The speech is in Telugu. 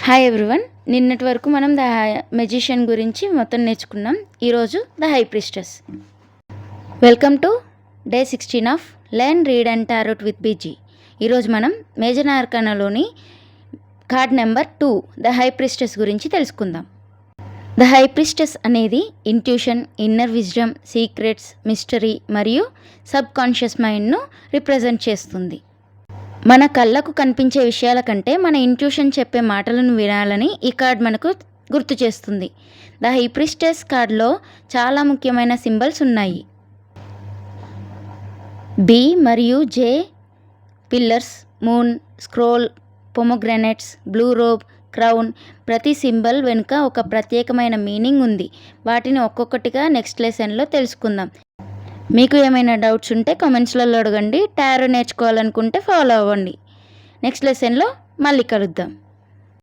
Hi everyone. నిన్నటి వరకు మనం ద మెజిషియన్ గురించి మొత్తం నేర్చుకున్నాం. ఈరోజు the high priestess. Welcome to day 16 of learn read and tarot with BG. ఈరోజు మనం మేజర్ ఆర్కానాలోని card number 2 the high priestess గురించి తెలుసుకుందాం. ద హై ప్రిస్టెస్ అనేది intuition, inner wisdom, secrets, mystery మరియు సబ్ కాన్షియస్ మైండ్ను రిప్రజెంట్ చేస్తుంది. మన కళ్ళకు కనిపించే విషయాల కంటే మన ఇంట్యూషన్ చెప్పే మాటలను వినాలని ఈ కార్డ్ మనకు గుర్తు చేస్తుంది. ద హై ప్రిస్టెస్ కార్డ్లో చాలా ముఖ్యమైన సింబల్స్ ఉన్నాయి. బి మరియు J pillars, moon, scroll, pomegranates, blue robe, crown. ప్రతి సింబల్ వెనుక ఒక ప్రత్యేకమైన మీనింగ్ ఉంది. వాటిని ఒక్కొక్కటిగా నెక్స్ట్ లెసన్లో తెలుసుకుందాం. మీకు ఏమైనా డౌట్స్ ఉంటే కామెంట్స్లలో అడగండి. టారో నేర్చుకోవాలనుకుంటే ఫాలో అవ్వండి. నెక్స్ట్ లెసన్లో మళ్ళీ కలుద్దాం.